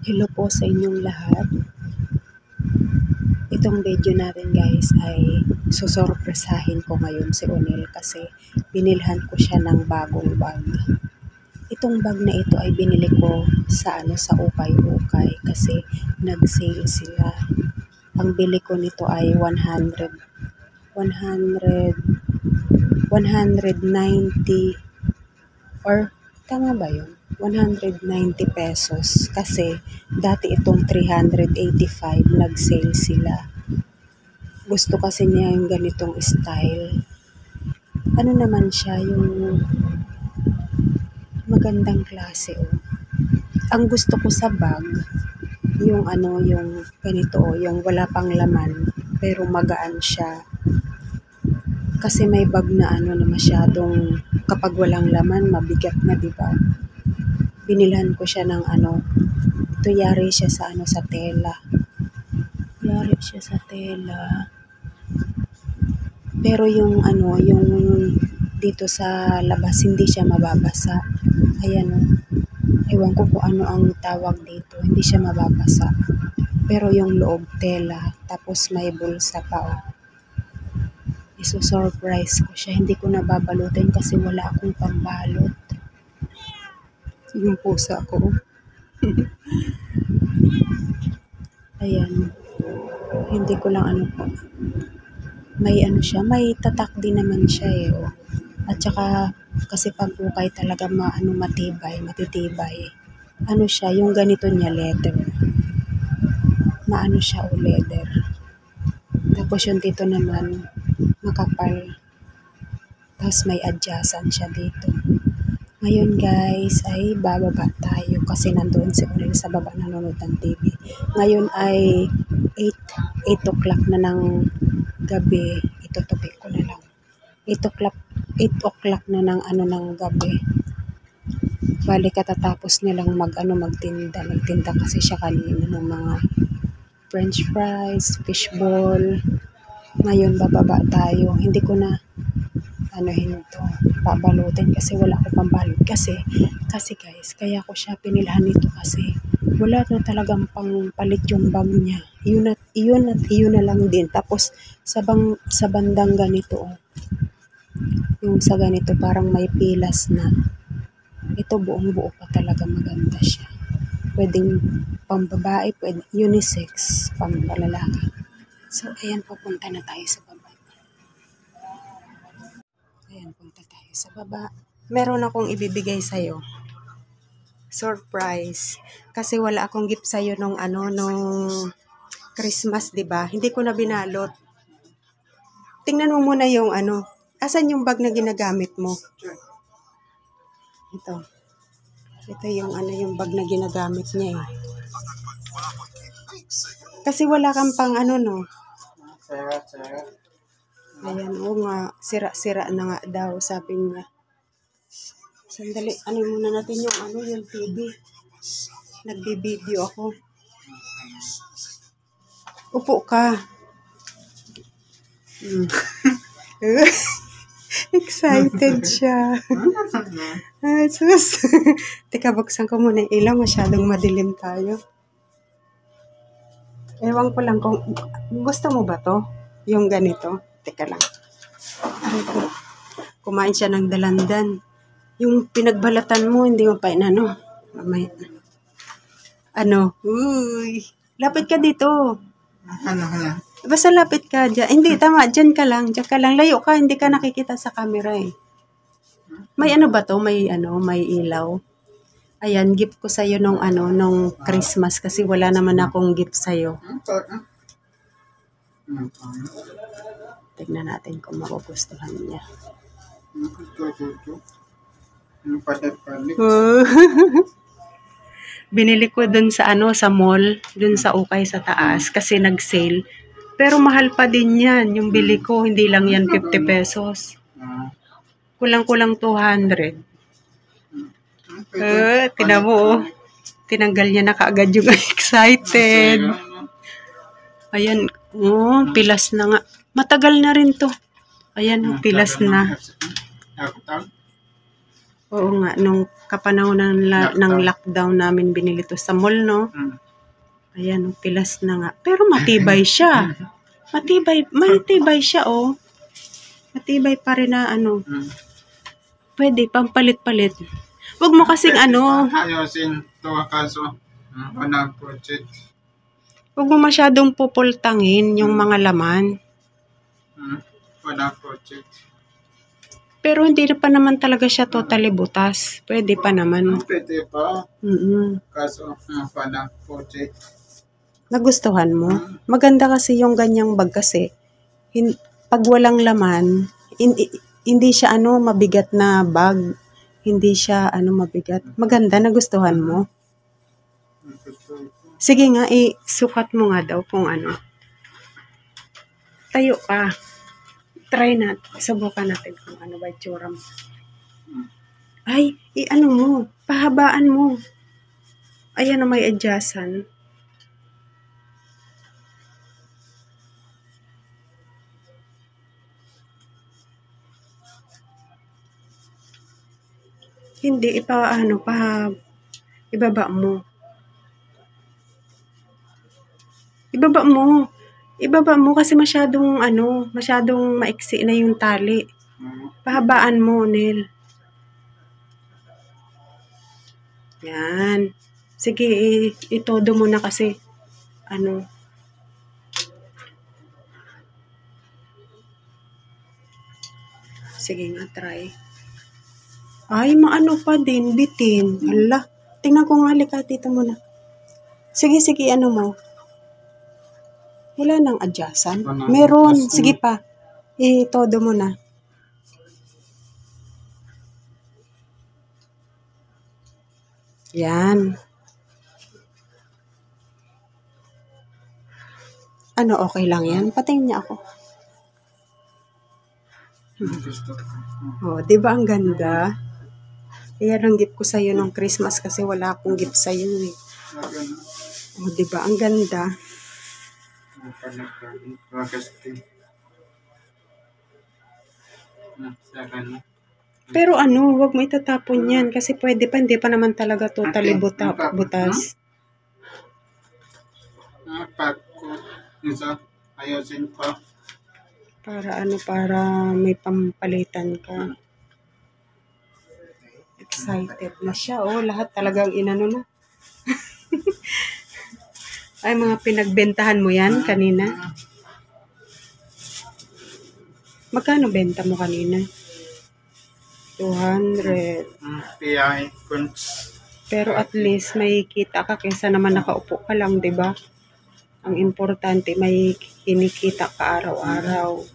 Hello po sa inyong lahat. Itong video natin guys ay susurpresahin ko ngayon si Onel kasi binilhan ko siya ng bagong bag. Itong bag na ito ay binili ko sa ukay-ukay kasi nag-sale sila. Ang bili ko nito ay 190 or tama ba yun? 190 pesos kasi dati itong 385 nag-sale sila. Gusto kasi niya yung ganitong style. Ano naman siya, yung magandang klase Ang gusto ko sa bag, yung ganito yung wala pang laman pero magaan siya. Kasi may bag na na masyadong kapag walang laman mabigat na, 'di ba? Binilhan ko siya ng ito yari siya sa tela. Yari siya sa tela. Pero yung yung dito sa labas hindi siya mababasa. Ayan Ewan ko kung ano ang tawag dito. Hindi siya mababasa. Pero yung loob tela, tapos may bulsa pa Iso-surprise ko siya. Hindi ko nababalutin kasi wala akong pambalot. Yung pusa ko. Ayan. Hindi ko lang po. May siya, may tatak din naman siya At saka kasi pag ukay talaga matitibay. Siya, yung ganito niya leather. Siya leather. Tapos yung dito naman makapal. Tapos may adjacent siya dito. Ngayon guys ay bababa tayo kasi nandoon si Onel sa baba nanonood ng TV. Ngayon ay 8 o'clock na ng gabi. Itutupi ko na lang. 8 o'clock na ng gabi. Bali katatapos nilang magtinda. Nagtinda kasi siya kanina ng mga french fries, fishball. Ngayon bababa tayo. Hindi ko na babalutin kasi wala akong pambalot kasi guys, kaya ko siya pinilhan nito kasi wala na talagang pangpalit yung bag niya. Iyon na lang din. Tapos sa bandang ganito yung sa ganito parang may pilas na. Ito buong buo pa talaga, maganda siya. Pwedeng pambabae, pwedeng unisex, pambalalaki. So ayan, pupunta na tayo sa baba. Ayan, punta tayo sa baba. Meron akong ibibigay sa'yo. Surprise. Kasi wala akong gift sa'yo nung Christmas, diba? Hindi ko na binalot. Tingnan mo muna yung asan yung bag na ginagamit mo? Ito. Ito yung bag na ginagamit niya Kasi wala kang pang no? Ayan, nga. Sira-sira na nga daw, sabi niya. Sandali, muna natin yung TV. Nagbi-video ako. Upo ka. Excited siya. Ay, sus. Teka, buksan ko muna yung ilaw. Masyadong madilim tayo. Ewan ko lang kung gusto mo ba to? Yung ganito. Teka lang. Kumain siya ng dalandan. Yung pinagbalatan mo, hindi mo pa mamaya. Uy. Lapit ka dito. Basta lapit ka dyan. Hindi, tama. Dyan ka lang. Layo ka. Hindi ka nakikita sa camera May ba to? May ilaw. Ayan, gift ko sa'yo nung Christmas kasi wala naman akong gift sa'yo. Tignan natin kung magugustuhan niya. Binili ko dun sa sa mall, dun sa ukay sa taas kasi nag-sale. Pero mahal pa din yan. Yung bili ko, hindi lang yan 50 pesos. Kulang-kulang 200. Tinan mo tinanggal niya na kaagad yung excited. Ayan, pilas na nga. Matagal na rin to. Ayan, pilas na. Oo nga, nung kapanahon ng lockdown namin binili to sa mall, no? Ayan, pilas na nga. Pero matibay siya. Matibay siya, oh. Matibay pa rin na ano. Pwede, pampalit-palit. Huwag mo kasing ano. Ayusin to kaso. Project. Huwag mo masyadong pupultangin yung mga laman. Project. Pero hindi na pa naman talaga siya totally butas. Pwede pa naman. Pwede pa. Kaso, project. Nagustuhan mo? Maganda kasi yung ganyang bag kasi. Pag walang laman, hindi siya mabigat na bag. Hindi siya mabigat. Maganda, nagustuhan mo? Sige nga, isukat mo nga daw kung ano. Tayo ka. Try natin. Subukan natin kung ano ba itsura mo. Ay, ano mo. Pahabaan mo. Ayan, may adjustan. Hindi, ibaba mo. Ibaba mo kasi masyadong maiksi na yung tali. Pahabaan mo, Nel. Yan. Sige, itodo mo na kasi. Sige nga, try. Ay, maano pa din, bitin. Hala, tingnan ko nga, halika, tita mo na. Sige, ano mo. Wala nang adjustan. Meron, sige pa. Todo mo na. Yan. Okay lang yan? Patingin niya ako. Di ba ang ganda? Yan ang gift ko sa'yo nung Christmas kasi wala akong gift sa'yo eh. Di ba ang ganda? Pero wag mo itatapon yan kasi pwede pa, hindi pa naman talaga totally butas. Ayusin pa. Para may pampalitan ka. Excited na siya. Lahat talagang inano na. Ay, mga pinagbentahan mo yan kanina? Magkano benta mo kanina? 200. PI points. Pero at least may kita ka kaysa naman nakaupo ka lang, 'di ba? Ang importante may kinikita ka araw-araw.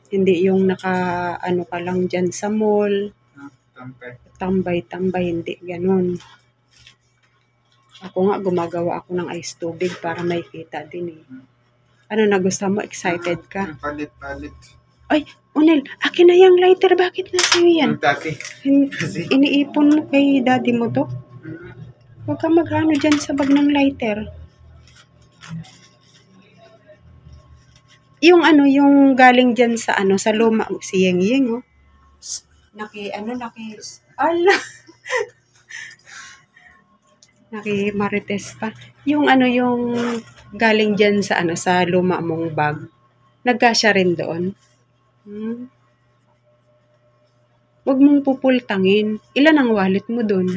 Hindi yung ka lang dyan sa mall. Tambay-tambay, hindi ganun. Ako nga, gumagawa ako ng ice tubig para may kita din eh. Nagustuhan mo? Excited ka? Palit. Ay, Unel, akin na yung lighter. Bakit nasa iyo yan? Iniipon mo kay daddy mo to? Huwag ka maghano dyan sa bag ng lighter. Yung yung galing dyan sa sa luma, si Yeng, oh. Marites pa. Yung yung galing dyan sa sa luma mong bag. Nagkasya rin doon. Huwag mong pupultangin. Ilan ang wallet mo doon?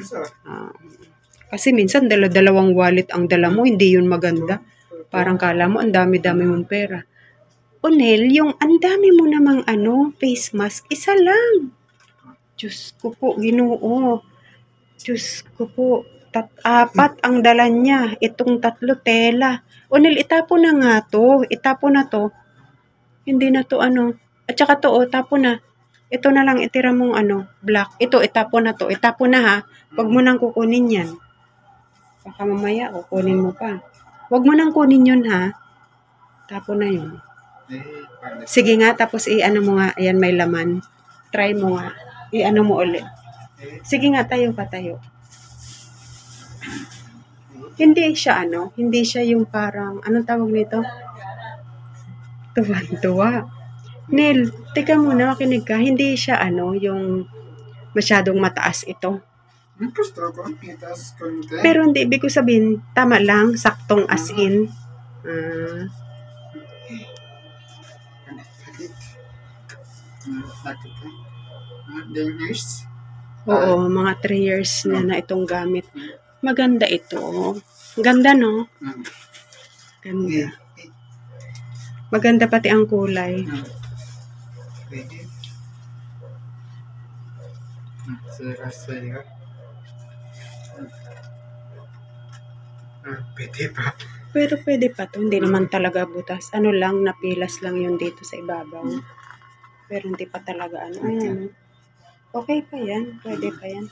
Kasi minsan dalawang wallet ang dala mo, hindi yun maganda. Parang kala mo ang dami-dami mong pera. Unel, yung ang dami mo namang face mask, isa lang. Diyos ko po, Ginoo. Diyos ko po, 4 ang dala niya. Itong 3 tela. Unel, itapon na nga to. Itapon na to. Hindi na to At saka to, tapon na. Ito na lang, itira mong black. Ito, itapon na to. Itapon na ha. Huwag mo nang kukunin yan. Baka mamaya, kukunin mo pa. Huwag mo nang kunin yun ha. Tapon na yun. Sige nga, tapos mo nga. Ayan, may laman. Try mo nga. Mo ulit. Sige nga, tayo pa tayo. Hindi siya hindi siya yung parang, anong tawag nito? Tuwa-tuwa. Nel, teka muna, makinig ka. Hindi siya yung masyadong mataas ito. Gusto ko, pitas konti. Pero hindi, ibig ko sabihin, tama lang, saktong as in. Palit. Nakit ka. 10 years. Oo, mga 3 years na itong gamit. Maganda ito. Ganda, no? Ganda. Maganda pati ang kulay. Pwede. Sira. Pwede pa. Pero pwede pa to. Hindi naman talaga butas. Ano lang, napilas lang yun dito sa ibabaw. Pero hindi pa talaga Ayan. Okay pa yan. Pwede pa yan.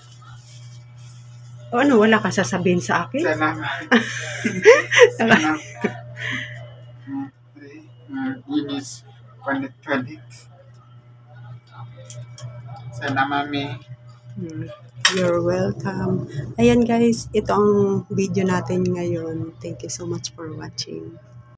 O ano, wala ka sasabihin sa akin? Salamat. Salamat. Inis. Palit. Sana mami. You're welcome. Ayan guys, ito ang video natin ngayon. Thank you so much for watching.